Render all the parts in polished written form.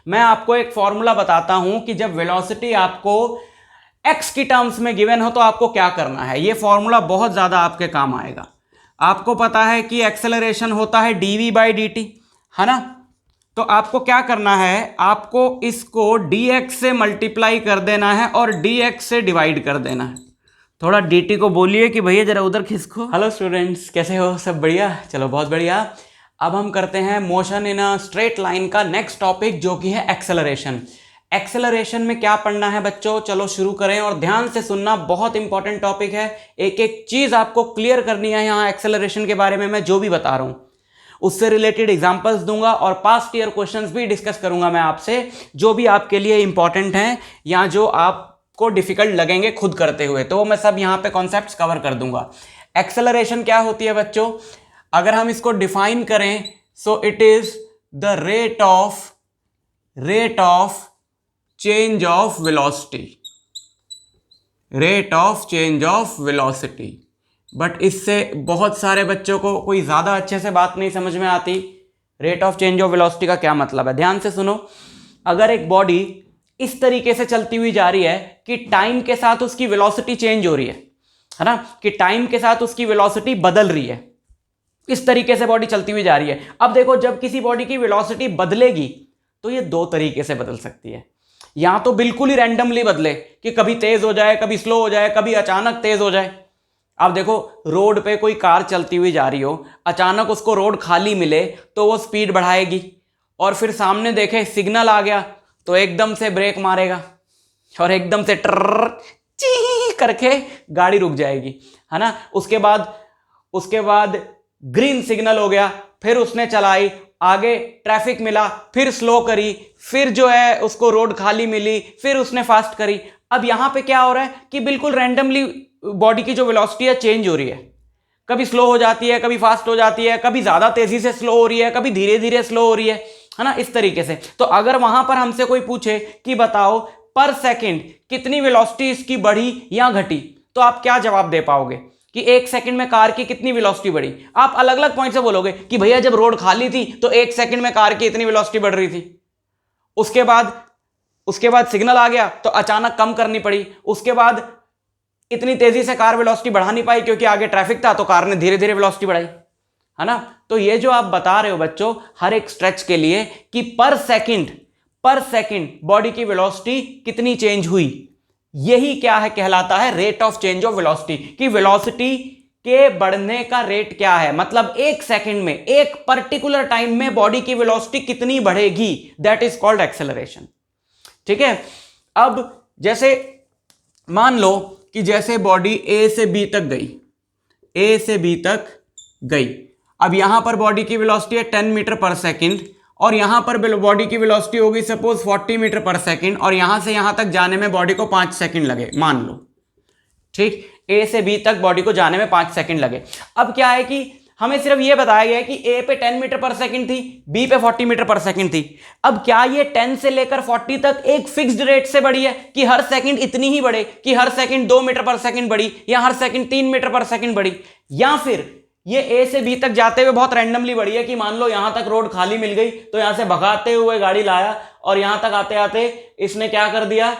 मैं आपको एक फॉर्मूला बताता हूं कि जब वेलोसिटी आपको x की टर्म्स में गिवन हो तो आपको क्या करना है। ये फॉर्मूला बहुत ज्यादा आपके काम आएगा। आपको पता है कि एक्सेलरेशन होता है dv/dt, है ना। तो आपको क्या करना है, आपको इसको dx से मल्टीप्लाई कर देना है और dx से डिवाइड कर देना है। थोड़ा dt को बोलिए कि भैया जरा उधर खिसको। हेलो स्टूडेंट्स, कैसे हो? सब बढ़िया? चलो बहुत बढ़िया। अब हम करते हैं motion in a straight line का नेक्स्ट टॉपिक, जो कि है एक्सेलरेशन। एक्सेलरेशन में क्या पढ़ना है बच्चों, चलो शुरू करें और ध्यान से सुनना, बहुत इंपॉर्टेंट टॉपिक है। एक एक चीज आपको क्लियर करनी है यहाँ एक्सेलरेशन के बारे में। मैं जो भी बता रहा हूं उससे रिलेटेड एग्जांपल्स दूंगा और पास्ट ईयर क्वेश्चंस भी डिस्कस करूंगा मैं आपसे, जो भी आपके लिए इंपॉर्टेंट हैं या जो आपको डिफिकल्ट लगेंगे खुद करते हुए, तो मैं सब यहाँ पे कॉन्सेप्ट्स कवर कर दूंगा। एक्सेलरेशन क्या होती है बच्चों, अगर हम इसको डिफाइन करें, सो it is the rate of change of velocity, rate of change of velocity. But इससे बहुत सारे बच्चों को कोई ज़्यादा अच्छे से बात नहीं समझ में आती। Rate of change of velocity का क्या मतलब है, ध्यान से सुनो। अगर एक बॉडी इस तरीके से चलती हुई जा रही है कि टाइम के साथ उसकी वेलोसिटी चेंज हो रही है ना, कि टाइम के साथ उसकी वेलोसिटी बदल रही है, इस तरीके से बॉडी चलती हुई जा रही है। अब देखो, जब किसी बॉडी की वेलोसिटी बदलेगी तो ये दो तरीके से बदल सकती है। या तो बिल्कुल ही रैंडमली बदले कि कभी तेज हो जाए, कभी स्लो हो जाए, कभी अचानक तेज हो जाए। अब देखो, रोड पे कोई कार चलती हुई जा रही हो, अचानक उसको रोड खाली मिले तो वो स्पीड बढ़ाएगी, और फिर सामने देखे सिग्नल आ गया तो एकदम से ब्रेक मारेगा और एकदम से ट्रर ची करके गाड़ी रुक जाएगी, है ना। उसके बाद ग्रीन सिग्नल हो गया, फिर उसने चलाई, आगे ट्रैफिक मिला, फिर स्लो करी, फिर जो है उसको रोड खाली मिली, फिर उसने फास्ट करी। अब यहां पे क्या हो रहा है कि बिल्कुल रैंडमली बॉडी की जो वेलोसिटी है चेंज हो रही है, कभी स्लो हो जाती है, कभी फास्ट हो जाती है, कभी ज्यादा तेजी से स्लो हो रही है, कभी धीरे धीरे स्लो हो रही है ना, इस तरीके से। तो अगर वहां पर हमसे कोई पूछे कि बताओ पर सेकंड कितनी वेलोसिटी इसकी बढ़ी या घटी, तो आप क्या जवाब दे पाओगे कि एक सेकंड में कार की कितनी वेलोसिटी बढ़ी? आप अलग अलग पॉइंट से बोलोगे कि भैया जब रोड खाली थी तो एक सेकंड में कार की इतनी वेलोसिटी बढ़ रही थी, उसके बाद सिग्नल आ गया तो अचानक कम करनी पड़ी, उसके बाद इतनी तेजी से कार वेलोसिटी बढ़ा नहीं पाई क्योंकि आगे ट्रैफिक था तो कार ने धीरे धीरे वेलोसिटी बढ़ाई, है ना। तो ये जो आप बता रहे हो बच्चों हर एक स्ट्रेच के लिए कि पर सेकंड बॉडी की वेलोसिटी कितनी चेंज हुई, यही क्या है, कहलाता है rate of change of velocity. कि वेलोसिटी के बढ़ने का रेट क्या है, मतलब एक सेकंड में, एक पर्टिकुलर टाइम में बॉडी की वेलोसिटी कितनी बढ़ेगी, दैट इज कॉल्ड एक्सेलरेशन। ठीक है। अब जैसे मान लो कि जैसे बॉडी ए से बी तक गई, अब यहां पर बॉडी की वेलोसिटी है 10 मीटर पर सेकंड, और यहां पर बॉडी की वेलोसिटी होगी सपोज 40 मीटर पर सेकंड, और यहां से यहां तक जाने में बॉडी को 5 सेकंड लगे, मान लो। ठीक, ए से बी तक बॉडी को जाने में 5 सेकंड लगे। अब क्या है कि हमें सिर्फ ये बताया गया है कि ए पे 10 मीटर पर सेकंड थी, बी पे 40 मीटर पर सेकंड थी। अब क्या ये 10 से लेकर 40 तक एक फिक्स्ड रेट से बढ़ी है कि हर सेकंड इतनी ही बढ़े, कि हर सेकंड 2 मीटर पर सेकंड बढ़ी, या हर सेकंड 3 मीटर पर सेकंड बढ़ी, या फिर ये ए से बी तक जाते हुए बहुत रैंडमली बढ़ी है कि मान लो यहां तक रोड खाली मिल गई तो यहां से भगाते हुए गाड़ी लाया और यहां तक आते आते इसने क्या कर दिया,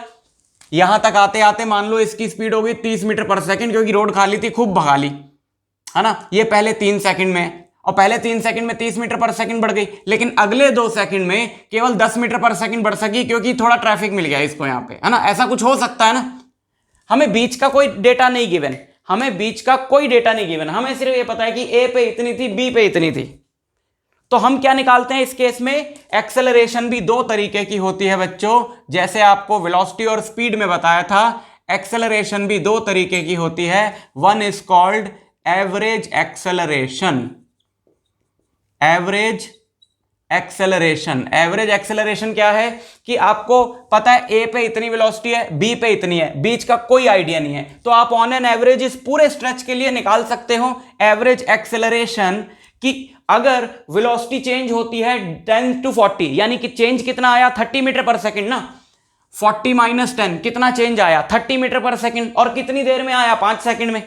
यहां तक आते आते मान लो इसकी स्पीड हो गई 30 मीटर पर सेकंड, क्योंकि रोड खाली थी, खूब भगा ली, है ना। ये पहले 3 सेकंड में, और पहले 3 सेकंड में 30 मीटर पर सेकंड बढ़ गई, लेकिन अगले 2 सेकंड में केवल 10 मीटर पर सेकंड बढ़ सकी क्योंकि थोड़ा ट्रैफिक मिल गया इसको यहां पे, है ना। ऐसा कुछ हो सकता है ना। हमें बीच का कोई डेटा नहीं गिवन, हमें सिर्फ ये पता है कि ए पे इतनी थी, बी पे इतनी थी। तो हम क्या निकालते हैं इस केस में, एक्सेलरेशन भी 2 तरीके की होती है बच्चों, जैसे आपको वेलोसिटी और स्पीड में बताया था, एक्सेलरेशन भी 2 तरीके की होती है। One is called average acceleration. Average acceleration क्या है कि आपको पता है ए पे इतनी वेलोसिटी है, बी पे इतनी है, बीच का कोई आइडिया नहीं है, तो आप ऑन एन एवरेज इस पूरे स्ट्रेच के लिए निकाल सकते हो एवरेज एक्सेलरेशन, कि अगर वेलोसिटी चेंज होती है 10 to 40, यानी कि चेंज कितना आया 30 मीटर पर सेकंड ना, 40 - 10 कितना चेंज आया 30 मीटर पर सेकंड, और कितनी देर में आया 5 सेकंड में।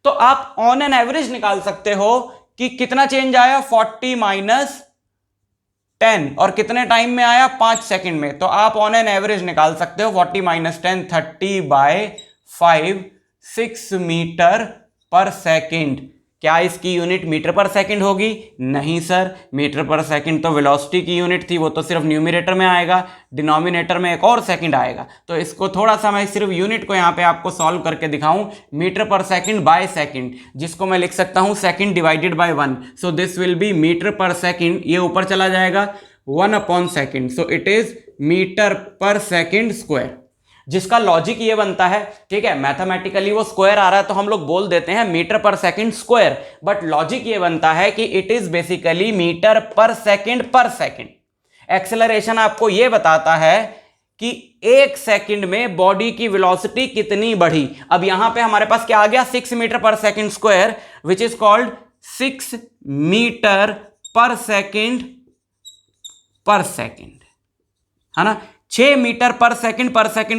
तो आप ऑन एन एवरेज निकाल सकते हो कि कितना चेंज आया 40 - 10 और कितने टाइम में आया 5 सेकंड में। तो आप ऑन एन एवरेज निकाल सकते हो 40 - 10 30/5 6 मीटर पर सेकंड। क्या इसकी यूनिट मीटर पर सेकंड होगी? नहीं सर, मीटर पर सेकंड तो वेलोसिटी की यूनिट थी, वो तो सिर्फ न्यूमरेटर में आएगा, डिनोमिनेटर में एक और सेकंड आएगा। तो इसको थोड़ा सा मैं सिर्फ यूनिट को यहां पे आपको सॉल्व करके दिखाऊं, metre per second by second, जिसको मैं लिख सकता हूं second divided by 1। So this will be meter per second, ये ऊपर चला जाएगा 1/सेकंड, so it is meter per second square. जिसका लॉजिक ये बनता है, ठीक है, मैथमेटिकली वो स्क्वायर आ रहा है तो हम लोग बोल देते हैं metre per second square, but logic ये बनता है कि it is basically metre per second. Acceleration आपको ये बताता है कि 1 सेकंड में बॉडी की वेलोसिटी कितनी बढ़ी। अब यहां पे हमारे पास क्या आ गया, 6 meter per second square, which is called 6 meter per second, है ना। 6 मीटर पर सेकंड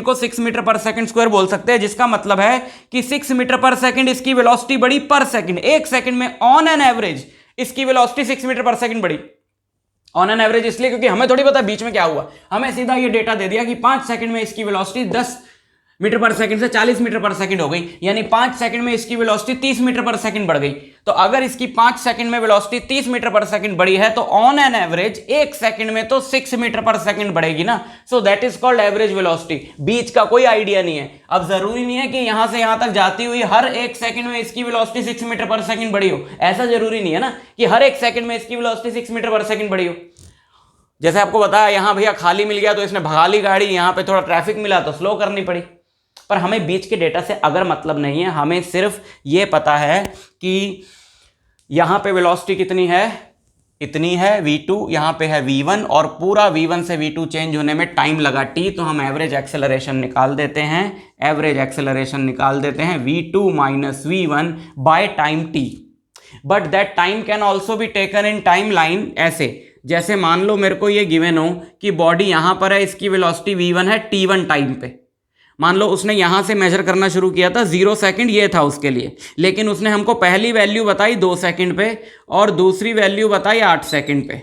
को 6 मीटर पर सेकंड स्क्वायर बोल सकते हैं, जिसका मतलब है कि 6 मीटर पर सेकंड इसकी वेलोसिटी बढ़ी पर सेकंड। 1 सेकंड में ऑन एन एवरेज इसकी वेलोसिटी 6 मीटर पर सेकंड बढ़ी। ऑन एन एवरेज इसलिए क्योंकि हमें थोड़ी पता बीच में क्या हुआ, हमें सीधा ये डेटा दे दिया कि 5 सेकंड में इसकी वेलोसिटी 10 मीटर पर सेकंड से 40 मीटर पर सेकंड हो गई, यानी 5 सेकंड में इसकी वेलोसिटी 30 मीटर पर सेकंड बढ़ गई। तो अगर इसकी 5 सेकंड में वेलोसिटी 30 मीटर पर सेकंड बढ़ी है तो ऑन एन एवरेज 1 सेकंड में तो 6 मीटर पर सेकंड बढ़ेगी ना। So that is called average velocity. बीच का कोई आइडिया नहीं है। अब जरूरी नहीं है कि यहां से यहां तक जाती हुई हर 1 सेकंड में इसकी वेलोसिटी 6 मीटर पर सेकंड बढ़ी हो, ऐसा जरूरी नहीं है ना कि हर 1 सेकंड में इसकी वेलोसिटी 6 मीटर पर सेकंड बढ़ी हो। जैसे आपको बताया, यहां भैया खाली मिल गया तो इसने भगा ली गाड़ी, यहां पे थोड़ा ट्रैफिक मिला तो स्लो करनी पड़ी। पर हमें बीच के डेटा से अगर मतलब नहीं है, हमें सिर्फ ये पता है कि यहां पे वेलोसिटी कितनी है, इतनी है v2, यहां पे है v1 और पूरा v1 से v2 चेंज होने में टाइम लगा t, तो हम एवरेज एक्सेलरेशन निकाल देते हैं। एवरेज एक्सेलरेशन निकाल देते हैं v2 - v1 by time t। But that time can also be taken in time line, ऐसे जैसे मान लो मेरे को ये गिवन हो कि बॉडी यहां पर है, इसकी वेलोसिटी v1 है t1 टाइम पे। मान लो उसने यहां से मेजर करना शुरू किया था, 0 सेकंड ये था उसके लिए, लेकिन उसने हमको पहली वैल्यू बताई 2 सेकंड पे और दूसरी वैल्यू बताई 8 सेकंड पे।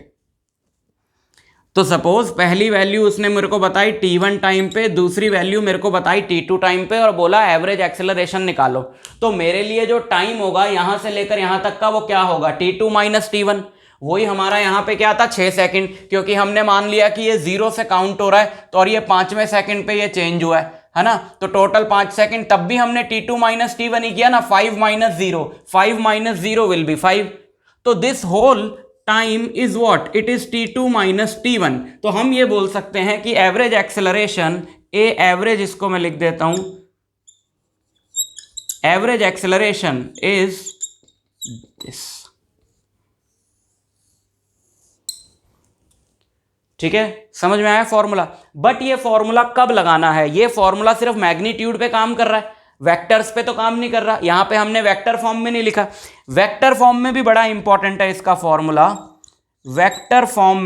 तो सपोज पहली वैल्यू उसने मेरे को बताई t1 टाइम पे, दूसरी वैल्यू मेरे को बताई t2 टाइम पे और बोला एवरेज एक्सेलरेशन निकालो। तो मेरे लिए जो टाइम होगा यहां से लेकर यहां तक का वो क्या होगा, t2 - t1। वही हमारा यहां पे क्या था, 6 सेकंड, क्योंकि हमने मान लिया कि ये 0 से काउंट हो रहा है तो और ये 5वें सेकंड पे ये चेंज हुआ है ना। तो टोटल 5 सेकंड, तब भी हमने t2 - t1 ही किया ना। 5 - 0, 5 - 0 विल बी 5। तो this whole time is what, it is t2 - t1। तो हम ये बोल सकते हैं कि एवरेज एक्सेलरेशन, एवरेज इसको मैं लिख देता हूं, एवरेज एक्सेलरेशन इज दिस। ठीक है, समझ में आया फॉर्मूला। बट ये फॉर्मूला कब लगाना है, ये फॉर्मूला सिर्फ मैग्नीट्यूड पे काम कर रहा है, वेक्टर्स पे तो काम नहीं कर रहा। यहां पे हमने वेक्टर फॉर्म में नहीं लिखा, वेक्टर फॉर्म में भी बड़ा इंपॉर्टेंट है इसका फॉर्मूला। वेक्टर फॉर्म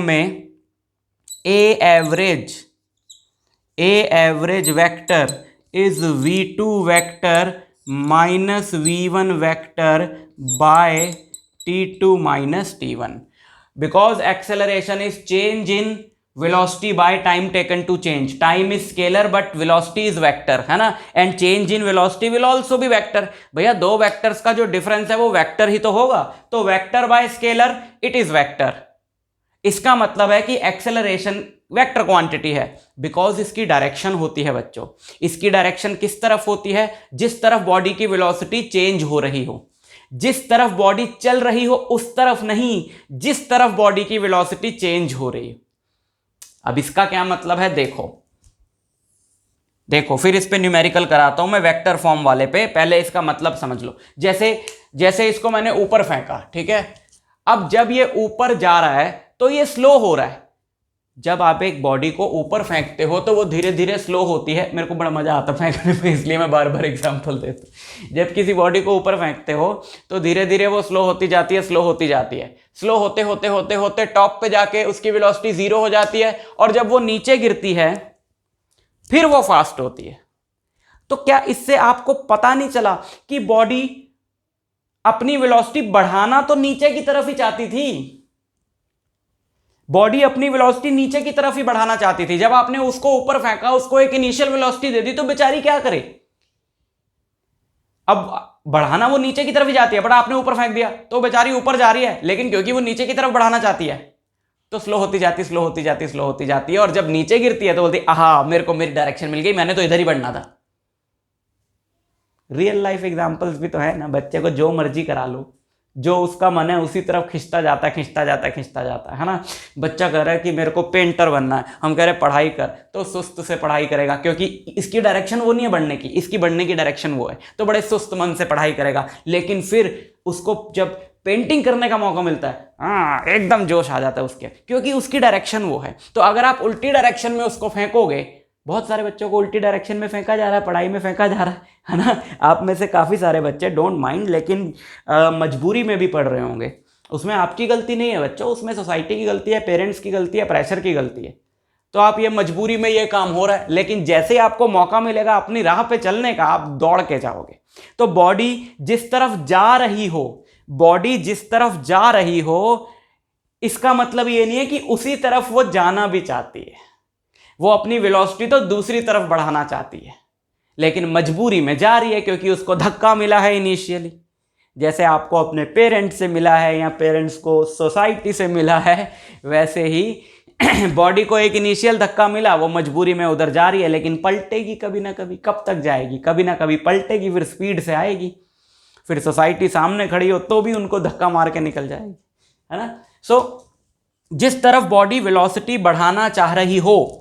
में ए average vector is v2 vector minus v1 vector by t2 - t1, because acceleration is change in velocity by time taken to change. Time is scalar but velocity is vector, है ना, and change in velocity will also be vector। भैया दो vectors का जो difference है वो vector ही तो होगा, तो vector by scalar it is vector. इसका मतलब है कि एक्सेलरेशन वेक्टर क्वांटिटी है, बिकॉज इसकी डायरेक्शन होती है बच्चों। इसकी डायरेक्शन किस तरफ होती है, जिस तरफ बॉडी की वेलोसिटी चेंज हो रही हो। जिस तरफ बॉडी चल रही हो उस तरफ नहीं, जिस तरफ बॉडी की वेलोसिटी चेंज हो रही हो। अब इसका क्या मतलब है, देखो फिर इस पे न्यूमेरिकल कराता हूं मैं वेक्टर फॉर्म वाले पे। पहले इसका मतलब समझ लो। जैसे इसको मैंने ऊपर फेंका, ठीक है, अब जब ये ऊपर जा रहा है तो ये स्लो हो रहा है। जब आप एक बॉडी को ऊपर फेंकते हो तो वो धीरे धीरे स्लो होती है। मेरे को बड़ा मजा आता है फेंकने में, इसलिए मैं बार बार एग्जांपल देता हूं। जब किसी बॉडी को ऊपर फेंकते हो तो धीरे धीरे वो स्लो होती जाती है, स्लो होते होते टॉप पे जाके उसकी वेलोसिटी 0 हो जाती है, और जब वो नीचे गिरती है फिर वो फास्ट होती है। तो क्या इससे आपको पता नहीं चला कि बॉडी अपनी वेलोसिटी बढ़ाना तो नीचे की तरफ ही चाहती थी, बॉडी अपनी वेलोसिटी नीचे की तरफ ही बढ़ाना चाहती थी। जब आपने उसको ऊपर फेंका, उसको एक इनिशियल वेलोसिटी दे दी, तो बेचारी क्या करे, अब बढ़ाना वो नीचे की तरफ ही जाती है, बट आपने ऊपर फेंक दिया तो बेचारी ऊपर जा रही है, लेकिन क्योंकि वो नीचे की तरफ बढ़ाना चाहती है तो स्लो होती जाती, स्लो होती जाती, स्लो होती जाती है, और जब नीचे गिरती है तो बोलती आहा मेरे को मेरी डायरेक्शन मिल गई, मैंने तो इधर ही बढ़ना था। रियल लाइफ एग्जांपल्स भी तो है ना, बच्चे को जो मर्जी करा लो, जो उसका मन है उसी तरफ खिंचता जाता है, खिंचता जाता है, खिंचता जाता है ना। बच्चा कह रहा है कि मेरे को पेंटर बनना है, हम कह रहे हैं पढ़ाई कर, तो सुस्त से पढ़ाई करेगा, क्योंकि इसकी डायरेक्शन वो नहीं है बढ़ने की, इसकी बढ़ने की डायरेक्शन वो है, तो बड़े सुस्त मन से पढ़ाई करेगा। लेकिन फिर उसको जब पेंटिंग करने का मौका मिलता है, एकदम जोश आ जाता है उसके, क्योंकि उसकी डायरेक्शन वो है। तो अगर आप उल्टी डायरेक्शन में उसको फेंकोगे, बहुत सारे बच्चों को उल्टी डायरेक्शन में फेंका जा रहा है, पढ़ाई में फेंका जा रहा है ना। आप में से काफ़ी सारे बच्चे डोंट माइंड, लेकिन मजबूरी में भी पढ़ रहे होंगे, उसमें आपकी गलती नहीं है बच्चों, उसमें सोसाइटी की गलती है, पेरेंट्स की गलती है, प्रेशर की गलती है। तो आप ये मजबूरी में ये काम हो रहा है, लेकिन जैसे आपको मौका मिलेगा अपनी राह पे चलने का, आप दौड़ के जाओगे। तो बॉडी जिस तरफ जा रही हो, बॉडी जिस तरफ जा रही हो, इसका मतलब ये नहीं है कि उसी तरफ वो जाना भी चाहती है, वो अपनी वेलोसिटी तो दूसरी तरफ बढ़ाना चाहती है, लेकिन मजबूरी में जा रही है, क्योंकि उसको धक्का मिला है इनिशियली, जैसे आपको अपने पेरेंट्स से मिला है या पेरेंट्स को सोसाइटी से मिला है, वैसे ही बॉडी को एक इनिशियल धक्का मिला, वो मजबूरी में उधर जा रही है, लेकिन पलटेगी कभी ना कभी। कब तक जाएगी? कभी ना कभी पलटेगी, फिर स्पीड से आएगी, फिर सोसाइटी सामने खड़ी हो तो भी उनको धक्का मार के निकल जाएगी, है ना। सो जिस तरफ बॉडी वेलोसिटी बढ़ाना चाह रही हो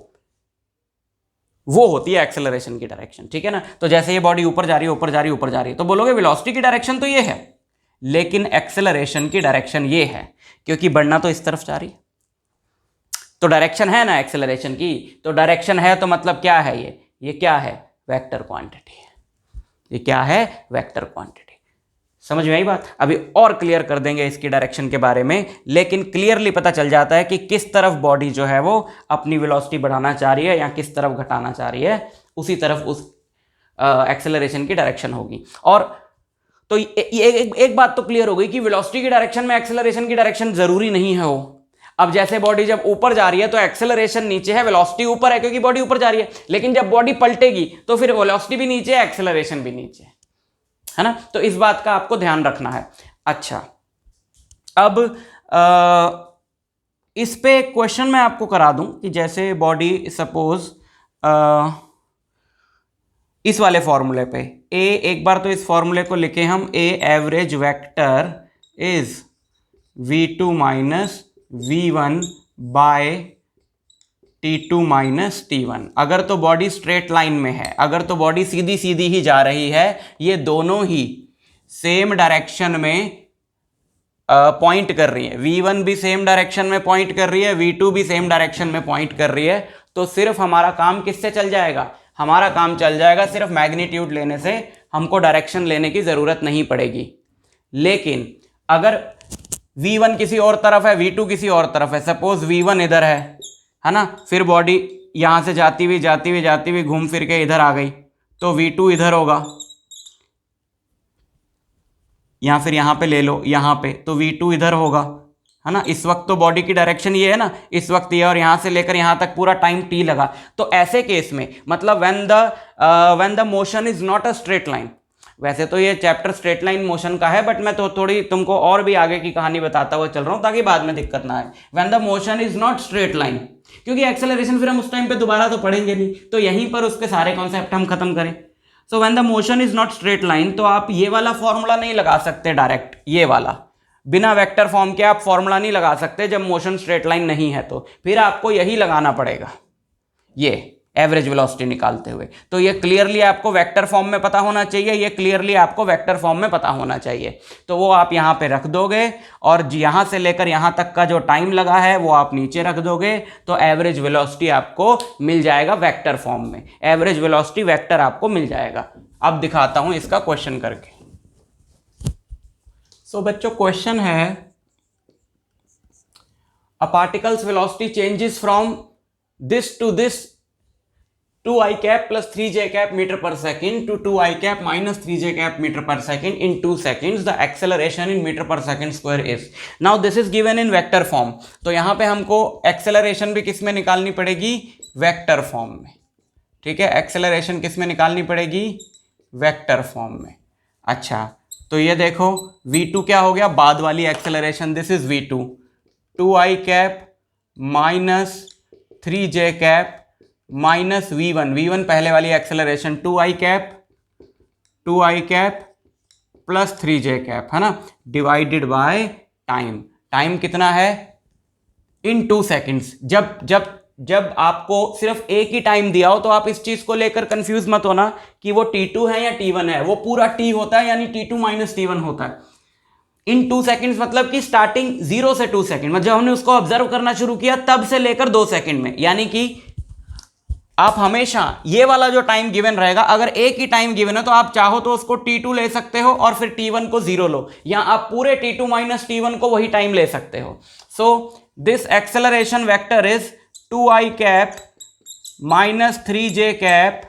वो होती है एक्सेलरेशन की डायरेक्शन, ठीक है ना। तो जैसे ये बॉडी ऊपर जा रही है, ऊपर जा रही है, ऊपर जा रही है, तो बोलोगे वेलोसिटी की डायरेक्शन तो ये है, लेकिन एक्सेलरेशन की डायरेक्शन ये है, क्योंकि बढ़ना तो इस तरफ जा रही है। तो डायरेक्शन है ना एक्सेलरेशन की, तो डायरेक्शन है तो मतलब क्या है, ये क्या है, वेक्टर क्वांटिटी है। ये क्या है, वेक्टर क्वांटिटी। समझ में आई बात? अभी और क्लियर कर देंगे इसकी डायरेक्शन के बारे में, लेकिन क्लियरली पता चल जाता है कि किस तरफ बॉडी जो है वो अपनी वेलोसिटी बढ़ाना चाह रही है या किस तरफ घटाना चाह रही है, उसी तरफ उस एक्सेलरेशन की डायरेक्शन होगी। और तो एक बात तो क्लियर हो गई कि वेलोसिटी की डायरेक्शन में एक्सेलरेशन की डायरेक्शन जरूरी नहीं है हो। अब जैसे बॉडी जब ऊपर जा रही है तो एक्सेलरेशन नीचे है, वेलोसिटी ऊपर है, क्योंकि बॉडी ऊपर जा रही है, लेकिन जब बॉडी पलटेगी तो फिर वेलोसिटी भी नीचे है, एक्सेलरेशन भी नीचे है ना। तो इस बात का आपको ध्यान रखना है। अच्छा, अब इस पे क्वेश्चन मैं आपको करा दूं कि जैसे बॉडी सपोज इस वाले फॉर्मूले पे ए, एक बार तो इस फॉर्मूले को लिखे हम, a average vector is v2 minus v1 by t2 minus t1। अगर तो बॉडी स्ट्रेट लाइन में है, अगर तो बॉडी सीधी सीधी ही जा रही है, ये दोनों ही सेम डायरेक्शन में पॉइंट कर रही है, v1 भी सेम डायरेक्शन में पॉइंट कर रही है, v2 भी सेम डायरेक्शन में पॉइंट कर रही है, तो सिर्फ हमारा काम किससे चल जाएगा, हमारा काम चल जाएगा सिर्फ मैग्नीट्यूड लेने से, हमको डायरेक्शन लेने की जरूरत नहीं पड़ेगी। लेकिन अगर v1 किसी और तरफ है, v2 किसी और तरफ है, सपोज v1 इधर है ना, फिर बॉडी यहां से जाती हुई जाती हुई जाती हुई घूम फिर के इधर आ गई, तो v2 इधर होगा, या फिर यहां पे ले लो, यहां पे तो v2 इधर होगा, है ना। इस वक्त तो बॉडी की डायरेक्शन ये है ना, इस वक्त ये, और यहां से लेकर यहां तक पूरा टाइम t लगा। तो ऐसे केस में मतलब when the motion is not a straight line, वैसे तो ये चैप्टर स्ट्रेट लाइन मोशन का है, बट मैं तो थोड़ी तुमको और भी आगे की कहानी बताता हुआ चल रहा हूं ताकि बाद में दिक्कत ना आए। When the motion is not straight line, क्योंकि एक्सेलरेशन फिर हम उस टाइम पे दोबारा तो पढ़ेंगे नहीं, तो यहीं पर उसके सारे कॉन्सेप्ट हम खत्म करें। So when the motion is not straight line, तो आप ये वाला फॉर्मूला नहीं लगा सकते डायरेक्ट, ये वाला बिना वेक्टर फॉर्म के आप फॉर्मूला नहीं लगा सकते जब मोशन स्ट्रेट लाइन नहीं है, तो फिर आपको यही लगाना पड़ेगा, ये एवरेज वेलोसिटी निकालते हुए। तो ये क्लियरली आपको वेक्टर फॉर्म में पता होना चाहिए, ये क्लियरली आपको वेक्टर फॉर्म में पता होना चाहिए। तो वो आप यहां पे रख दोगे, और यहां से लेकर यहां तक का जो टाइम लगा है वो आप नीचे रख दोगे, तो एवरेज वेलोसिटी आपको मिल जाएगा वेक्टर फॉर्म में, एवरेज वेलोसिटी वेक्टर आपको मिल जाएगा। अब दिखाता हूं इसका क्वेश्चन करके। सो बच्चों क्वेश्चन है, a particle's velocity changes from this to this 2i cap plus 3j cap metre per second to 2i cap minus 3j cap metre per second in 2 seconds the acceleration in metre per second square is. Now this is given in vector form, तो यहां पे हमको acceleration भी किस में निकालनी पड़ेगी, vector form में। ठीक है, एक्सेलरेशन किस में निकालनी पड़ेगी, वेक्टर फॉर्म में। अच्छा, तो ये देखो v2 क्या हो गया, बाद वाली acceleration, this is v2, 2i cap minus 3j cap minus v1 पहले वाली acceleration, 2i cap plus 3j cap, है ना, डिवाइडेड बाय टाइम। टाइम कितना है, इन 2 seconds। जब आपको सिर्फ एक ही टाइम दिया हो तो आप इस चीज को लेकर कंफ्यूज मत होना कि वो t2 है या t1 है, वो पूरा t होता है, यानी t2 माइनस t1 होता है। इन 2 seconds मतलब कि स्टार्टिंग 0 से 2 सेकेंड, मतलब हमने उसको ऑब्जर्व करना शुरू किया तब से लेकर 2 सेकेंड में, यानी कि आप हमेशा ये वाला जो टाइम गिवन रहेगा, अगर एक ही टाइम गिवन है तो आप चाहो तो उसको t2 ले सकते हो और फिर t1 को 0 लो, या आप पूरे t2 माइनस t1 को वही टाइम ले सकते हो। So this acceleration vector is 2i cap minus 3j cap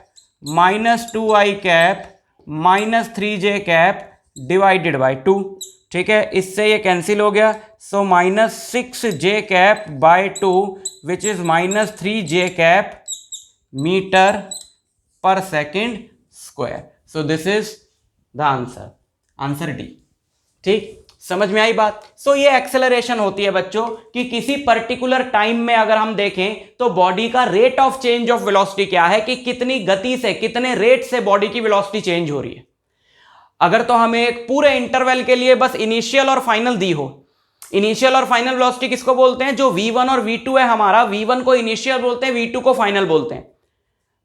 minus 2i cap minus 3j cap divided by 2। ठीक है, इससे ये कैंसिल हो गया, so minus 6j cap by 2 which is minus 3j cap metre per second square. So this is the answer, answer D. ठीक, समझ में आई बात। सो ये एक्सेलरेशन होती है बच्चों कि किसी पर्टिकुलर टाइम में अगर हम देखें तो बॉडी का rate of change of velocity क्या है, कि कितनी गति से, कितने रेट से बॉडी की वेलोसिटी चेंज हो रही है। अगर तो हमें एक पूरे इंटरवल के लिए बस इनिशियल और फाइनल दी हो, इनिशियल और फाइनल वेलोसिटी किसको बोलते हैं, जो v1 और v2 है हमारा, v1 को इनिशियल बोलते हैं, v2 को फाइनल बोलते हैं।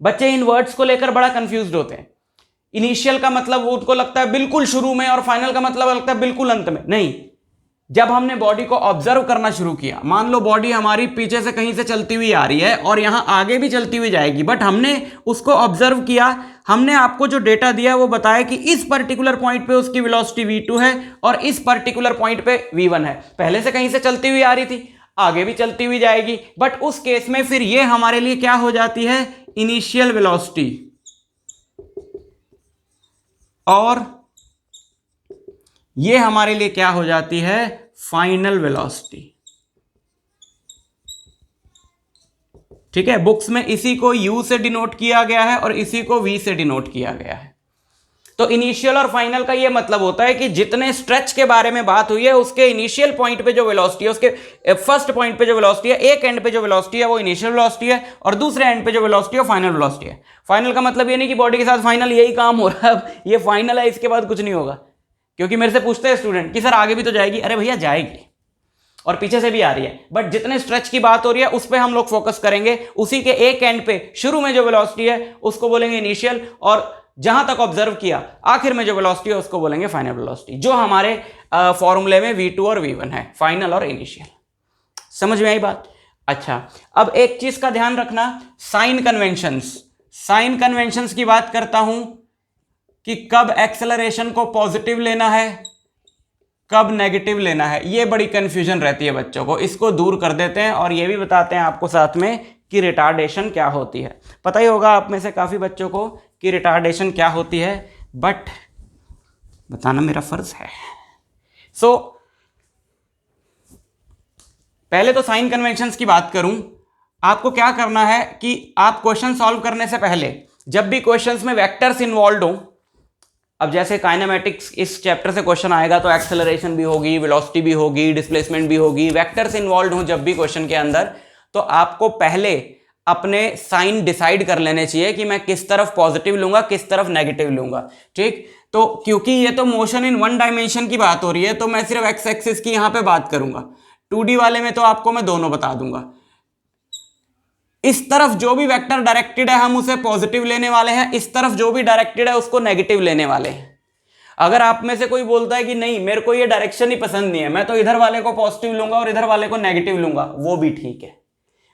बच्चे इन वर्ड्स को लेकर बड़ा कंफ्यूज्ड होते हैं। इनिशियल का मतलब उनको लगता है बिल्कुल शुरू में, और फाइनल का मतलब लगता है बिल्कुल अंत में। नहीं, जब हमने बॉडी को ऑब्जर्व करना शुरू किया, मान लो बॉडी हमारी पीछे से कहीं से चलती हुई आ रही है और यहां आगे भी चलती हुई जाएगी, बट हमने उसको ऑब्जर्व किया, हमने आपको जो डेटा दिया वो बताया कि इस पर्टिकुलर पॉइंट पे उसकी वेलोसिटी v2 है और इस पर्टिकुलर पॉइंट पे v1 है। पहले से कहीं से चलती हुई आ रही थी, आगे भी चलती हुई जाएगी, बट उस केस में फिर ये हमारे लिए क्या हो जाती है, इनिशियल वेलोसिटी, और ये हमारे लिए क्या हो जाती है, फाइनल वेलोसिटी। ठीक है, बुक्स में इसी को u से डिनोट किया गया है और इसी को v से डिनोट किया गया है। तो इनिशियल और फाइनल का ये मतलब होता है कि जितने स्ट्रेच के बारे में बात हुई है, उसके इनिशियल पॉइंट पे जो वेलोसिटी है, उसके फर्स्ट पॉइंट पे जो वेलोसिटी है, एक एंड पे जो वेलोसिटी है वो इनिशियल वेलोसिटी है, और दूसरे एंड पे जो वेलोसिटी है फाइनल वेलोसिटी है। फाइनल का मतलब ये नहीं कि बॉडी के साथ फाइनल यही काम हो रहा है, ये फाइनल है, इसके बाद कुछ नहीं होगा। क्योंकि मेरे से पूछते हैं स्टूडेंट कि सर आगे भी तो जाएगी, अरे भैया जाएगी, और पीछे से भी आ रही है, बट जितने स्ट्रेच की बात हो रही है उस पर हम लोग फोकस करेंगे। उसी के एक एंड पे शुरू में जो वेलोसिटी है उसको बोलेंगे इनिशियल, और जहां तक ऑब्जर्व किया आखिर में जो वेलोसिटी है उसको बोलेंगे फाइनल वेलोसिटी, जो हमारे फॉर्मूले में v2 और v1 है, फाइनल और इनिशियल। समझ में आई बात। अच्छा, अब एक चीज का ध्यान रखना, साइन कन्वेंशंस। साइन कन्वेंशंस की बात करता हूं कि कब एक्सेलरेशन को पॉजिटिव लेना है, कब नेगेटिव लेना है, ये बड़ी कंफ्यूजन रहती है बच्चों को। इसको दूर कर देते हैं और ये भी बताते हैं आपको साथ में कि रिटार्डेशन क्या होती है। पता ही होगा आप में से काफ़ी बच्चों को कि रिटार्डेशन क्या होती है, बट बताना मेरा फर्ज है। सो पहले तो साइन कन्वेंशंस की बात करूं, आपको क्या करना है कि आप क्वेश्चन सॉल्व करने से पहले जब भी क्वेश्चंस में वेक्टर्स इन्वॉल्व हो, अब जैसे काइनेमेटिक्स इस चैप्टर से क्वेश्चन आएगा तो एक्सेलरेशन भी होगी, वेलोसिटी भी होगी, डिस्प्लेसमेंट भी होगी, वेक्टर्स इन्वॉल्व हो जब भी क्वेश्चन के अंदर, तो आपको पहले अपने साइन डिसाइड कर लेने चाहिए कि मैं किस तरफ पॉजिटिव लूंगा, किस तरफ नेगेटिव लूंगा। ठीक, तो क्योंकि ये तो मोशन इन वन डायमेंशन की बात हो रही है, तो मैं सिर्फ एक्स एक्सिस की यहां पे बात करूंगा। 2D वाले में तो आपको मैं दोनों बता दूंगा। इस तरफ जो भी वेक्टर डायरेक्टेड है हम उसे पॉजिटिव लेने वाले हैं, इस तरफ जो भी डायरेक्टेड है उसको नेगेटिव लेने वाले हैं। अगर आप में से कोई बोलता है कि नहीं मेरे को ये डायरेक्शन ही पसंद नहीं है, मैं तो इधर वाले को पॉजिटिव लूंगा और इधर वाले को नेगेटिव लूंगा, वो भी ठीक है,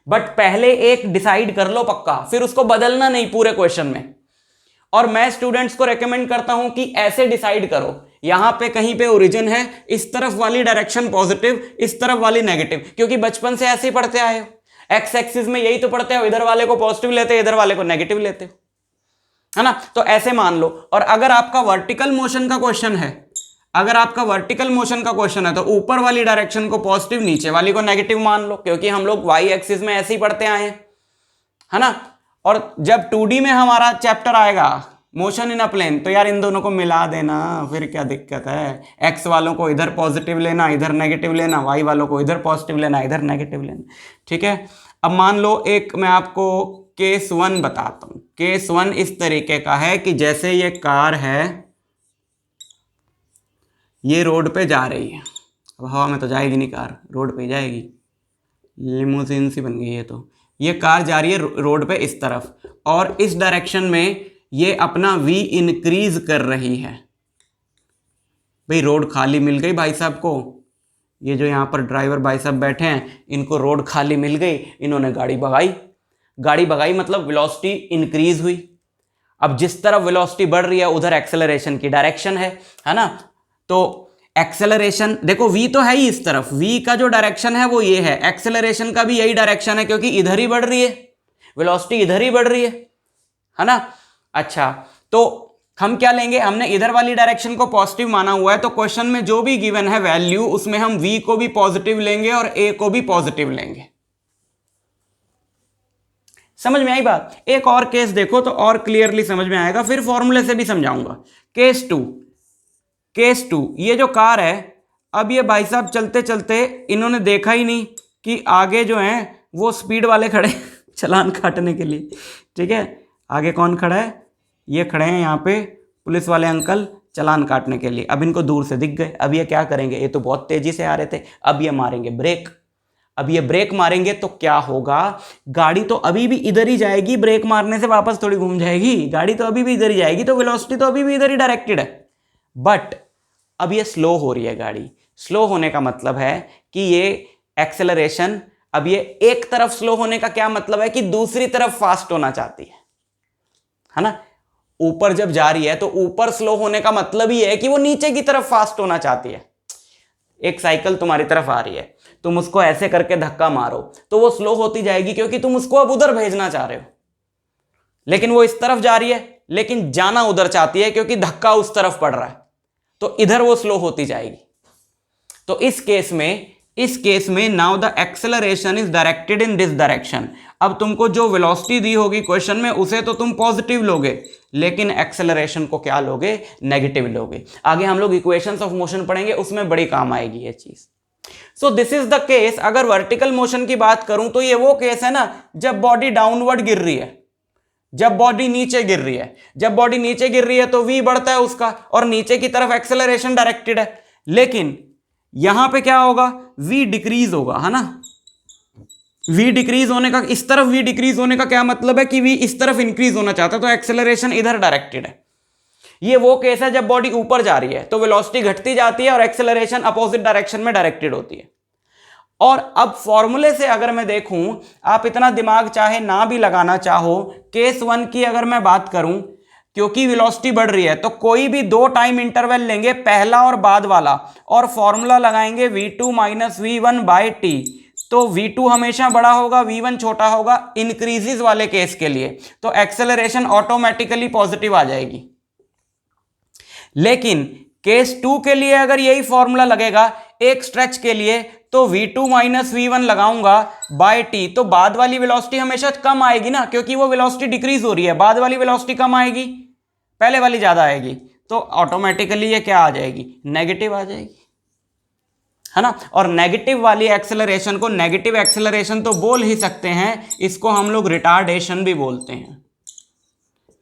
बट पहले एक डिसाइड कर लो पक्का, फिर उसको बदलना नहीं पूरे क्वेश्चन में। और मैं स्टूडेंट्स को रेकमेंड करता हूं कि ऐसे डिसाइड करो, यहां पे कहीं पे ओरिजिन है, इस तरफ वाली डायरेक्शन पॉजिटिव, इस तरफ वाली नेगेटिव, क्योंकि बचपन से ऐसे ही पढ़ते आए हो। एक्स एक्सिस में यही तो पढ़ते हो, इधर वाले को पॉजिटिव लेते हो, इधर वाले को नेगेटिव लेते हो, है ना। तो ऐसे मान लो। और अगर आपका वर्टिकल मोशन का क्वेश्चन है, अगर आपका वर्टिकल मोशन का क्वेश्चन है तो ऊपर वाली डायरेक्शन को पॉजिटिव, नीचे वाली को नेगेटिव मान लो, क्योंकि हम लोग वाई एक्सिस में ऐसे ही पढ़ते आए हैं, है ना। और जब 2D में हमारा चैप्टर आएगा मोशन इन अ प्लेन, तो यार इन दोनों को मिला देना, फिर क्या दिक्कत है। एक्स वालों को इधर पॉजिटिव लेना, इधर नेगेटिव लेना, वाई वालों को इधर पॉजिटिव लेना, इधर नेगेटिव लेना, ठीक है। अब मान लो एक मैं आपको केस 1 बताता हूं। केस 1 इस तरीके का है कि जैसे ये कार है, ये रोड पे जा रही है। अब हवा में तो जाएगी नहीं कार, रोड पे जाएगी, लिमोजिन सी बन गई है। तो ये कार जा रही है रोड पे इस तरफ, और इस डायरेक्शन में ये अपना v इंक्रीज कर रही है। भाई रोड खाली मिल गई भाई साहब को, ये जो यहाँ पर ड्राइवर भाई साहब बैठे हैं, इनको रोड खाली मिल गई, इन्होंने गाड़ी भगाई। गाड़ी भगाई मतलब वेलोसिटी इंक्रीज हुई। अब जिस तरफ वेलोसिटी बढ़ रही है उधर एक्सेलरेशन की डायरेक्शन है ना। तो एक्सेलरेशन देखो, v तो है ही इस तरफ, v का जो डायरेक्शन है वो ये है, एक्सेलरेशन का भी यही डायरेक्शन है, क्योंकि इधर ही बढ़ रही है वेलोसिटी, इधर ही बढ़ रही है ना। अच्छा, तो हम क्या लेंगे, हमने इधर वाली डायरेक्शन को पॉजिटिव माना हुआ है, तो क्वेश्चन में जो भी गिवन है वैल्यू, उसमें हम v को भी पॉजिटिव लेंगे और a को भी पॉजिटिव लेंगे। समझ में आई बात। एक और केस देखो तो और क्लियरली समझ में आएगा, फिर फॉर्मूले से भी समझाऊंगा। केस 2, ये जो कार है, अब ये भाई साहब चलते चलते इन्होंने देखा ही नहीं कि आगे जो है वो स्पीड वाले खड़े चालान काटने के लिए, ठीक है। आगे कौन खड़ा है, ये खड़े हैं यहाँ पे पुलिस वाले अंकल चालान काटने के लिए। अब इनको दूर से दिख गए, अब ये क्या करेंगे, ये तो बहुत तेजी से आ रहे थे, अब ये मारेंगे ब्रेक। अब ये ब्रेक मारेंगे तो क्या होगा, गाड़ी तो अभी भी इधर ही जाएगी, ब्रेक मारने से वापस थोड़ी घूम जाएगी, गाड़ी तो अभी भी इधर ही जाएगी, तो वेलोसिटी तो अभी भी इधर ही डायरेक्टेड है। बट अब ये स्लो हो रही है गाड़ी। स्लो होने का मतलब है कि ये एक्सेलरेशन, अब ये एक तरफ स्लो होने का क्या मतलब है कि दूसरी तरफ फास्ट होना चाहती है ना। ऊपर जब जा रही है तो ऊपर स्लो होने का मतलब ही है कि वो नीचे की तरफ फास्ट होना चाहती है। एक साइकिल तुम्हारी तरफ आ रही है, तुम उसको ऐसे करके धक्का मारो तो वो स्लो होती जाएगी, क्योंकि तुम उसको अब उधर भेजना चाह रहे हो। लेकिन वो इस तरफ जा रही है, लेकिन जाना उधर चाहती है, क्योंकि धक्का उस तरफ पड़ रहा है, तो इधर वो स्लो होती जाएगी। तो इस केस में now the acceleration is directed in this direction. अब तुमको जो वेलोसिटी दी होगी क्वेश्चन में, उसे तो तुम पॉजिटिव लोगे, लेकिन एक्सेलरेशन को क्या लोगे, नेगेटिव लोगे। आगे हम लोग इक्वेशंस ऑफ मोशन पढ़ेंगे, उसमें बड़ी काम आएगी ये चीज। सो दिस इज द केस। अगर वर्टिकल मोशन की बात करूं तो ये वो केस है ना, जब बॉडी डाउनवर्ड गिर रही है, जब बॉडी नीचे गिर रही है। जब बॉडी नीचे गिर रही है तो v बढ़ता है उसका, और नीचे की तरफ एक्सेलरेशन डायरेक्टेड है। लेकिन यहां पे क्या होगा, v डिक्रीज होगा, है ना। v डिक्रीज होने का, इस तरफ v डिक्रीज होने का क्या मतलब है कि v इस तरफ इंक्रीज होना चाहता है, तो एक्सेलरेशन इधर डायरेक्टेड है। ये वो केस है जब बॉडी ऊपर जा रही है तो वेलोसिटी घटती जाती है और एक्सेलरेशन अपोजिट डायरेक्शन में डायरेक्टेड होती है। और अब फॉर्मूले से अगर मैं देखूं, आप इतना दिमाग चाहे ना भी लगाना चाहो, केस 1 की अगर मैं बात करूं, क्योंकि वेलोसिटी बढ़ रही है तो कोई भी 2 टाइम इंटरवल लेंगे, पहला और बाद वाला, और फॉर्मूला लगाएंगे v2 minus v1 bye T. तो v2 हमेशा बड़ा होगा, v1 छोटा होगा इंक्रीजेस वाले केस के लिए, तो एक्सेलरेशन ऑटोमेटिकली पॉजिटिव आ जाएगी। लेकिन केस 2 के लिए अगर यही फॉर्मूला लगेगा एक स्ट्रेच के लिए, तो v2 माइनस v1 लगाऊंगा बाय टी, तो बाद वाली वेलोसिटी हमेशा कम आएगी ना, क्योंकि वो वेलोसिटी डिक्रीज हो रही है, बाद वाली वेलोसिटी कम आएगी, पहले वाली ज्यादा आएगी, तो ऑटोमेटिकली ये क्या आ जाएगी, नेगेटिव आ जाएगी, है ना। और नेगेटिव वाली एक्सेलरेशन को नेगेटिव एक्सेलरेशन तो बोल ही सकते हैं, इसको हम लोग रिटार्डेशन भी बोलते हैं,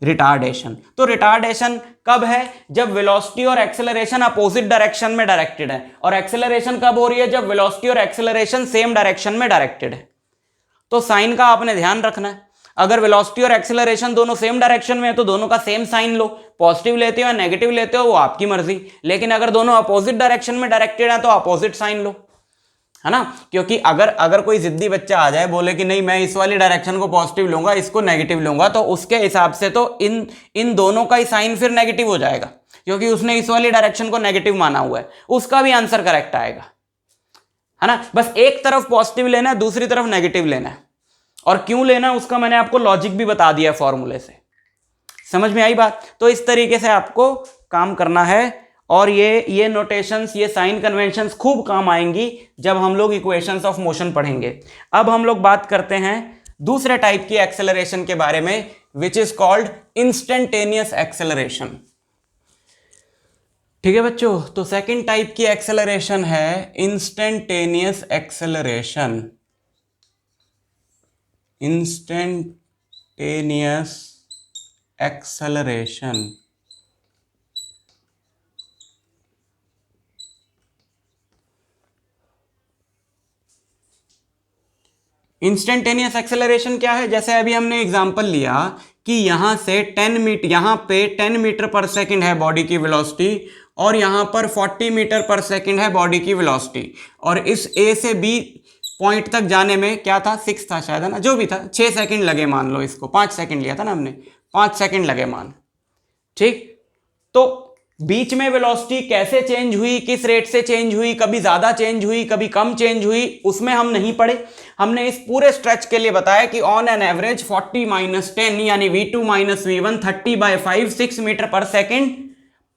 रिटार्डेशन। तो रिटार्डेशन कब है, जब वेलोसिटी और एक्सेलरेशन अपोजिट डायरेक्शन में डायरेक्टेड है, और एक्सेलरेशन कब हो रही है, जब वेलोसिटी और एक्सेलरेशन सेम डायरेक्शन में डायरेक्टेड है। तो साइन का आपने ध्यान रखना है, अगर वेलोसिटी और एक्सेलरेशन दोनों सेम डायरेक्शन में है तो दोनों का सेम साइन लो, पॉजिटिव लेते हो या नेगेटिव लेते हो वो आपकी मर्जी, लेकिन अगर दोनों अपोजिट डायरेक्शन में डायरेक्टेड है तो अपोजिट साइन लो, है ना। क्योंकि अगर कोई जिद्दी बच्चा आ जाए, बोले कि नहीं मैं इस वाली डायरेक्शन को पॉजिटिव लूंगा, इसको नेगेटिव लूंगा, तो उसके हिसाब से तो इन दोनों का ही साइन फिर नेगेटिव हो जाएगा, क्योंकि उसने इस वाली डायरेक्शन को नेगेटिव माना हुआ है, उसका भी आंसर करेक्ट आएगा, है ना। बस एक तरफ पॉजिटिव लेना है, दूसरी तरफ नेगेटिव लेना है, और क्यों लेना है उसका मैंने आपको लॉजिक भी बता दिया फॉर्मूले से। समझ में आई बात? तो इस तरीके से आपको काम करना है और ये नोटेशंस, ये साइन कन्वेंशंस खूब काम आएंगी जब हम लोग इक्वेशंस ऑफ मोशन पढ़ेंगे। अब हम लोग बात करते हैं दूसरे टाइप की एक्सेलरेशन के बारे में, विच इज कॉल्ड इंस्टेंटेनियस एक्सेलरेशन। ठीक है बच्चों, तो सेकंड टाइप की एक्सेलरेशन है instantaneous acceleration. Instantaneous acceleration instantaneous acceleration क्या है? जैसे अभी हमने एग्जांपल लिया कि यहां से 10 मीटर, यहां पे 10 मीटर पर सेकंड है बॉडी की वेलोसिटी और यहां पर 40 मीटर पर सेकंड है बॉडी की वेलोसिटी, और इस ए से बी पॉइंट तक जाने में क्या था, 6 था शायद, है ना, जो भी था, 6 सेकंड लगे मान लो, इसको 5 सेकंड लिया था ना हमने, 5 सेकंड लगे मान। ठीक, तो बीच में वेलोसिटी कैसे चेंज हुई, किस रेट से चेंज हुई, कभी ज्यादा चेंज हुई कभी कम चेंज हुई, उसमें हम नहीं पढ़े। हमने इस पूरे स्ट्रेच के लिए बताया कि ऑन एन एवरेज 40 - 10 यानी v2 - v1 30/5 6 meter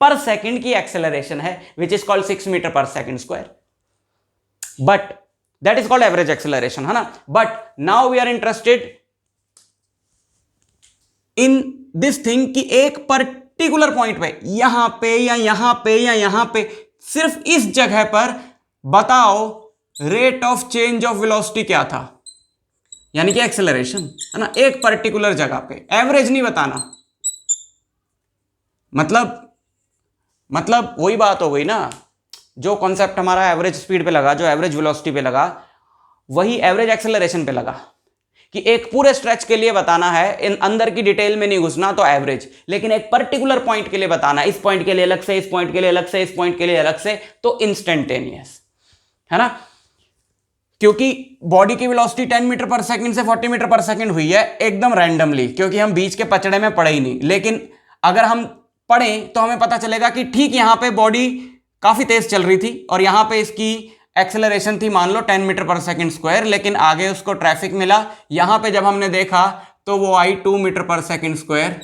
per second की एक्सेलरेशन है, which is called 6 meter per second square, but that is called average acceleration, है ना। But now we are interested in this thing कि एक पर्टिकुलर पॉइंट पे, यहां पे या यहां पे या यहां पे, सिर्फ इस जगह पर बताओ rate of change of velocity क्या था, यानी कि एक्सेलरेशन, है ना, एक पर्टिकुलर जगह पे, एवरेज नहीं बताना। मतलब वही बात हो गई ना, जो कॉन्सेप्ट हमारा एवरेज स्पीड पे लगा, जो एवरेज वेलोसिटी पे लगा, वही एवरेज एक्सेलरेशन पे लगा, कि एक पूरे स्ट्रेच के लिए बताना है, इन अंदर की डिटेल में नहीं घुसना, तो एवरेज, लेकिन एक पर्टिकुलर पॉइंट के लिए बताना, इस पॉइंट के लिए अलग से, इस पॉइंट के लिए अलग से, इस पॉइंट के लिए अलग से, तो इंस्टेंटेनियस, है ना। क्योंकि बॉडी की वेलोसिटी 10 मीटर पर सेकंड से 40 मीटर पर सेकंड हुई है एकदम रैंडमली, क्योंकि हम बीच के पचड़े में पढ़े ही नहीं, लेकिन अगर हम पढ़ें तो हमें पता चलेगा कि ठीक यहां पे बॉडी काफी तेज चल रही थी और यहां पे इसकी एक्सेलरेशन थी मान लो 10 मीटर पर सेकंड स्क्वायर, लेकिन आगे उसको ट्रैफिक मिला, यहां पे जब हमने देखा तो वो आई 2 मीटर पर सेकंड स्क्वायर,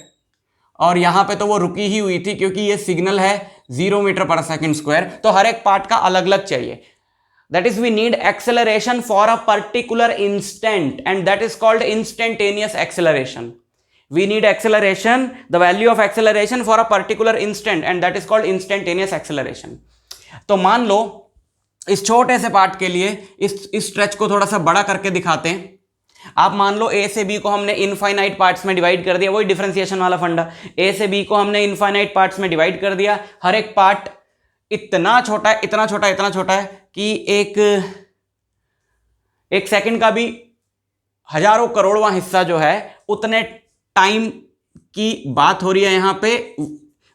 और यहां पे तो वो रुकी ही हुई थी क्योंकि ये सिग्नल है 0 मीटर पर सेकंड स्क्वायर। तो हर एक पार्ट का अलग अलग चाहिए, that is we need acceleration for a particular instant and that is called instantaneous acceleration. We need acceleration, the value of acceleration for a particular instant and that is called instantaneous acceleration. तो मान लो इस छोटे से part के लिए इस stretch को थोड़ा सा बड़ा करके दिखाते हैं। आप मान लो ए से बी को हमने इनफाइनाइट पार्ट्स में डिवाइड कर दिया, वही डिफरेंशिएशन वाला फंडा, ए से बी को हमने इनफाइनाइट पार्ट्स में डिवाइड कर दिया, हर एक पार्ट इतना छोटा है, इतना छोटा, इतना छोटा है कि एक सेकंड का भी हजारों करोड़वां हिस्सा जो है, उतने टाइम की बात हो रही है यहां पे।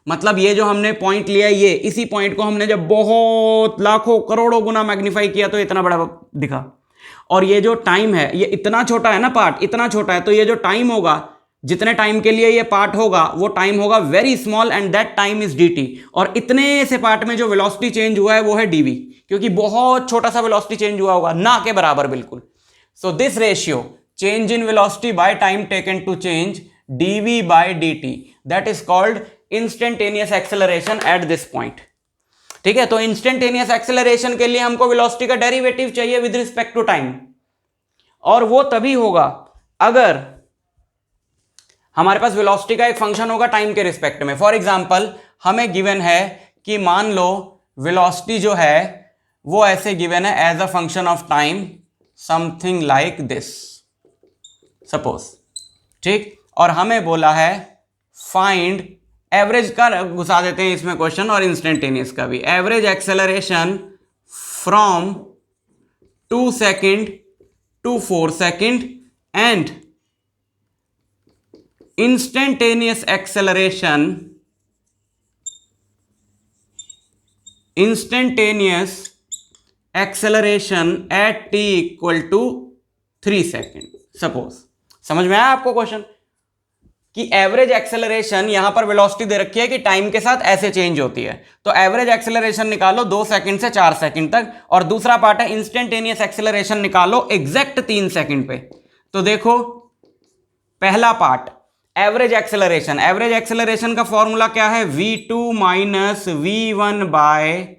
मतलब ये जो हमने पॉइंट लिया, ये इसी पॉइंट को हमने जब बहुत लाखों करोड़ों गुना मैग्नीफाई किया तो इतना बड़ा दिखा, और ये जो टाइम है ये इतना छोटा है ना, पार्ट इतना छोटा है, तो ये जो टाइम होगा, जितने टाइम के लिए ये पार्ट होगा, वो टाइम होगा very small and that time is dt। और इतने से पार्ट में जो वेलोसिटी चेंज हुआ है वो है dv, क्योंकि बहुत छोटा सा वेलोसिटी चेंज हुआ होगा, ना के बराबर बिल्कुल। So this ratio change in velocity by time taken to change dv by dt, that is called instantaneous acceleration at this point. ठीक है, तो इंस्टेंटेनियस एक्सेलरेशन के लिए हमको वेलोसिटी का डेरिवेटिव चाहिए विद रिस्पेक्ट टू टाइम, और वो तभी होगा अगर हमारे पास वेलोसिटी का एक फंक्शन होगा टाइम के रिस्पेक्ट में। फॉर एग्जांपल हमें गिवन है कि मान लो वेलोसिटी जो है वो ऐसे गिवन है as a function of time, something like this suppose, ठीक, और हमें बोला है फाइंड एवरेज का, घुसा देते हैं इसमें क्वेश्चन, और इंस्टेंटेनियस का भी, average acceleration from 2 second to 4 second and instantaneous acceleration at t equal to 3 second suppose. समझ में आया आपको क्वेश्चन कि एवरेज एक्सेलरेशन यहां पर वेलोसिटी दे रखी है कि टाइम के साथ ऐसे चेंज होती है, तो एवरेज एक्सेलरेशन निकालो 2 सेकंड से 4 सेकंड तक, और दूसरा पार्ट है इंस्टेंटेनियस एक्सेलरेशन निकालो एग्जैक्ट 3 सेकंड पे, तो देखो पहला part average acceleration, average acceleration का फॉर्मूला क्या है, v2 minus v1 by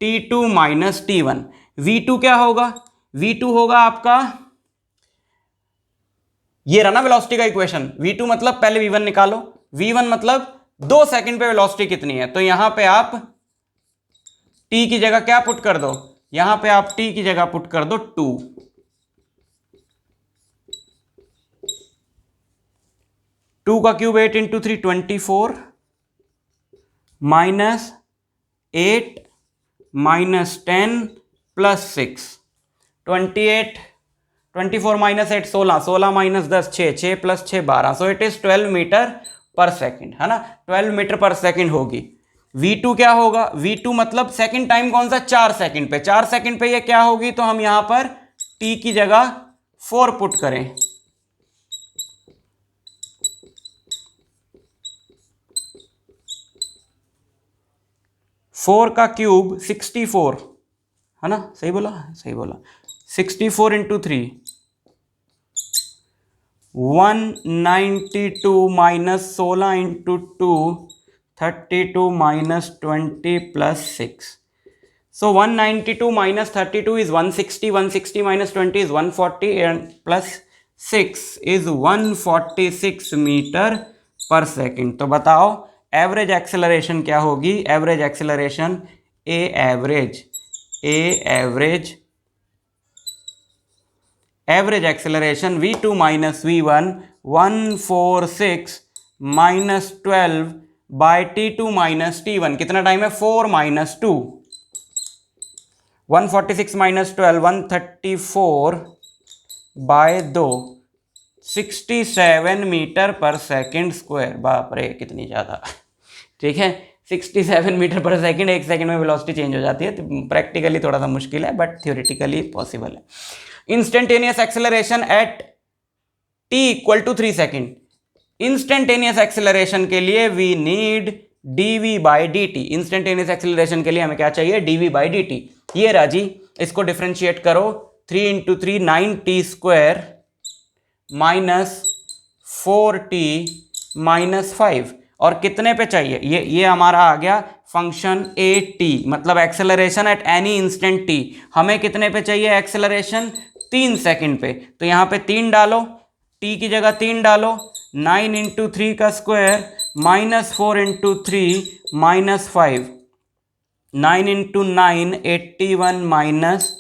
t2 minus t1। v2 क्या होगा, v2 होगा आपका, ये रहा ना वेलोसिटी का इक्वेशन, v2 मतलब पहले v1 निकालो, v1 मतलब 2 सेकंड पे वेलोसिटी कितनी है, तो यहां पे आप t की जगह क्या पुट कर दो, यहां पे आप t की जगह पुट कर दो 2, 2 का cube 8 into 3 24 minus 8 minus 10 plus 6 28, 24 minus 8 16, 16 minus 10 6, 6 plus 6 12, so it is 12 meter per second, है ना, 12 मीटर पर सेकेंड होगी। v2 क्या होगा, v2 मतलब सेकेंड टाइम कौन सा, 4 सेकेंड पे, 4 सेकेंड पे ये क्या होगी, तो हम यहां पर t की जगह 4 पुट करें, 4 का क्यूब 64, है ना, सही बोला, सही बोला, 64 into 3 192 minus 16 into 2 32 minus 20 plus 6, so 192 minus 32 is 160, 160 minus 20 is 140 and plus 6 is 146 meter per second. तो बताओ एवरेज एक्सेलरेशन क्या होगी, average acceleration a average acceleration v2 minus v1 146 minus 12 by t2 minus t1, कितना time है, 4 minus 2, 146 minus 12 134 by 2 67 meter per second square, बाप रे कितनी ज़्यादा, ठीक है, 67 मीटर पर सेकेंड, एक सेकेंड में वेलोसिटी चेंज हो जाती है, तो प्रैक्टिकली थोड़ा सा मुश्किल है बट थ्योरेटिकली पॉसिबल है। Instantaneous acceleration at t equal to 3 second, instantaneous acceleration के लिए we need dv by dt, instantaneous acceleration के लिए हमें क्या चाहिए, dv बाई dt, ये राजी, इसको डिफ्रेंशिएट करो, 3 into 3 9t square minus 4t minus 5, और कितने पे चाहिए, ये हमारा आ गया फंक्शन at, मतलब acceleration at any instant t, हमें कितने पे चाहिए एक्सेलरेशन, 3 सेकंड पे, तो यहाँ पे 3 डालो, t की जगह 3 डालो, 9 इंटू 3 का square minus 4 into 3 minus 5, 9 into 9 81 minus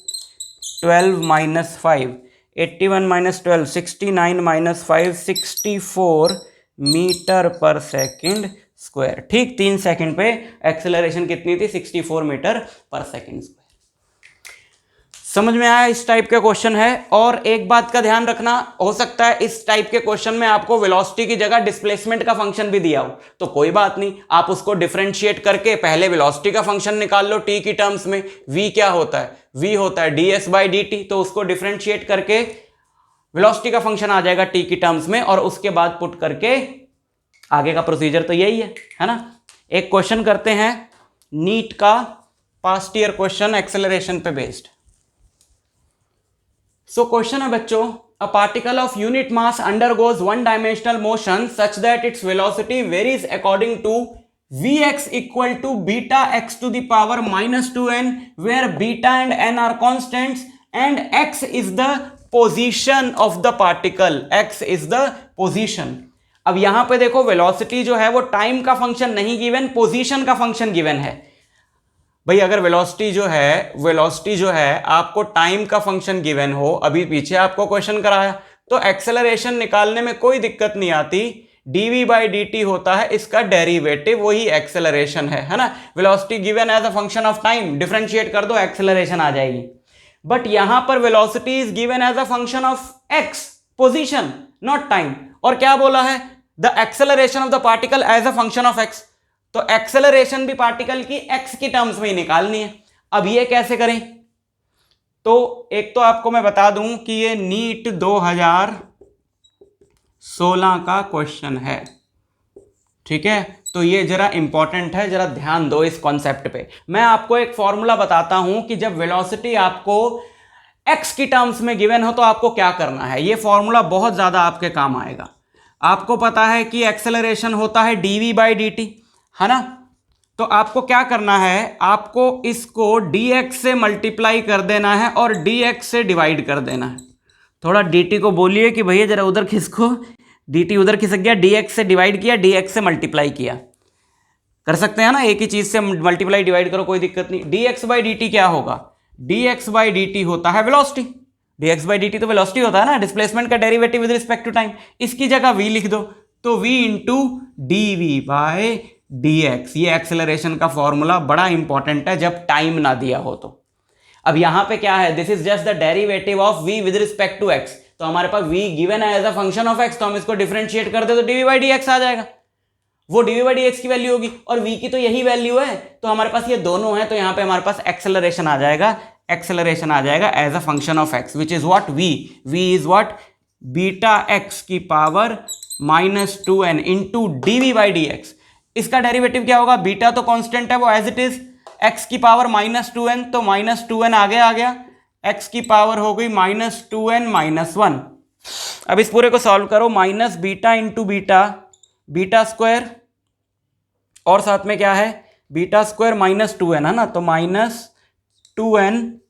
12 minus 5, 81 minus 12 69 minus 5 64 meter per second square, ठीक, 3 सेकंड पे एक्सेलरेशन कितनी थी, 64 मीटर पर सेकंड स्क्वायर। समझ में आया, इस टाइप के क्वेश्चन है। और एक बात का ध्यान रखना, हो सकता है इस टाइप के क्वेश्चन में आपको वेलोसिटी की जगह डिस्प्लेसमेंट का फंक्शन भी दिया हो, तो कोई बात नहीं, आप उसको डिफरेंशिएट करके पहले वेलोसिटी का फंक्शन निकाल लो t की टर्म्स में, v क्या होता है, v होता है ds बाई dt, तो उसको डिफरेंशिएट करके वेलोसिटी का फंक्शन आ जाएगा t की टर्म्स में, और उसके बाद पुट करके आगे का प्रोसीजर तो यही है ना। एक क्वेश्चन करते हैं नीट का पास्ट ईयर क्वेश्चन एक्सेलरेशन पे बेस्ड। सो क्वेश्चन है बच्चों, a particle of unit mass undergoes one dimensional motion such that its velocity varies according to vx equal to beta x to the power -2n, where beta and n are constants and x is the position of the particle, x is the position. अब यहां पे देखो velocity जो है वो time का function नहीं given, position का फंक्शन गिवन है। भाई अगर वेलोसिटी जो है आपको टाइम का फंक्शन गिवन हो, अभी पीछे आपको क्वेश्चन कराया, तो एक्सेलरेशन निकालने में कोई दिक्कत नहीं आती, dv बाई dt होता है इसका डेरिवेटिव, वही एक्सेलरेशन है ना। Velocity given as a function of time, differentiate कर दो एक्सेलरेशन आ जाएगी। बट यहां पर velocity is given as a function of x, position, not time, और क्या बोला है, the acceleration of the particle as a function of x, तो एक्सेलरेशन भी पार्टिकल की x की टर्म्स में ही निकालनी है। अब ये कैसे करें, तो एक तो आपको मैं बता दूं कि ये नीट 2016 का क्वेश्चन है, ठीक है, तो ये जरा इंपॉर्टेंट है, जरा ध्यान दो इस कॉन्सेप्ट पे। मैं आपको एक फॉर्मूला बताता हूं कि जब वेलोसिटी आपको एक्स की टर्म्स में गिवन हो तो आपको क्या करना है, ये फॉर्मूला बहुत ज़्यादा आपके काम आएगा। आपको पता है कि एक्सेलरेशन होता है dv/dt, है ना। तो आपको क्या करना है, आपको इसको dx से मल्टीप्लाई कर देना है और dx से डिवाइड कर देना है। थोड़ा dt को बोलिए कि भैया जरा उधर खिसको, dt उधर खिसक गया, dx से डिवाइड किया, dx से मल्टीप्लाई किया, कर सकते हैं ना, एक ही चीज से मल्टीप्लाई डिवाइड करो, कोई दिक्कत नहीं। dx/dt क्या होगा, dx/dt होता है वेलोसिटी, dx/dt तो वेलोसिटी होता है ना, डिस्प्लेसमेंट का derivative with respect to time. इसकी जगह v लिख दो, तो v इंटू dv/dx, ये एक्सेलरेशन का फॉर्मूला बड़ा इंपॉर्टेंट है जब टाइम ना दिया हो तो। अब यहां पे क्या है, this is just the derivative of v with respect to x, तो हमारे पास v गिवन है as a function of x, तो हम इसको डिफरेंशिएट कर दे तो dv/dx आ जाएगा, वो dv/dx की वैल्यू होगी, और v की तो यही वैल्यू है, तो हमारे पास ये दोनों है, तो यहां पे हमारे पास एक्सेलरेशन आ जाएगा, एक्सेलरेशन आ जाएगा as a function of x, which is what v is what beta x की पावर -2n इंटू dv/dx। इसका डेरिवेटिव क्या होगा, बीटा तो कांस्टेंट है वो एज इट इज, x की पावर -2n, तो -2n आगे आ गया, x की पावर हो गई -2n -1। अब इस पूरे को सॉल्व करो, minus beta into beta square, और साथ में क्या है बीटा स्क्वायर -2n, है ना, तो -2n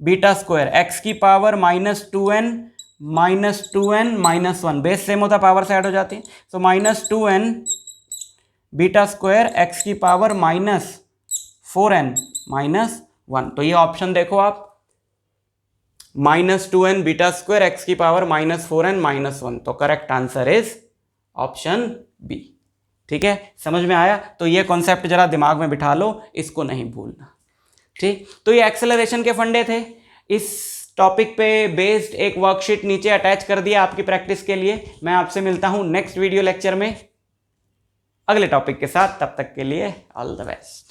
बीटा स्क्वायर, x की पावर -2n -1, बेस सेम होता, पावर से ऐड हो जाती है, तो -2n बीटा स्क्वायर x की पावर -4n -1। तो ये ऑप्शन देखो आप, -2n बीटा स्क्वायर x की पावर -4n -1, तो correct answer is option B. ठीक है, समझ में आया। तो ये कॉन्सेप्ट जरा दिमाग में बिठा लो, इसको नहीं भूलना। ठीक, तो ये एक्सेलरेशन के फंडे थे। इस टॉपिक पे बेस्ड एक वर्कशीट नीचे अटैच कर दिया आपकी प्रैक्टिस के लिए। मैं आपसे मिलता हूं नेक्स्ट वीडियो लेक्चर में अगले टॉपिक के साथ, तब तक के लिए ऑल द बेस्ट।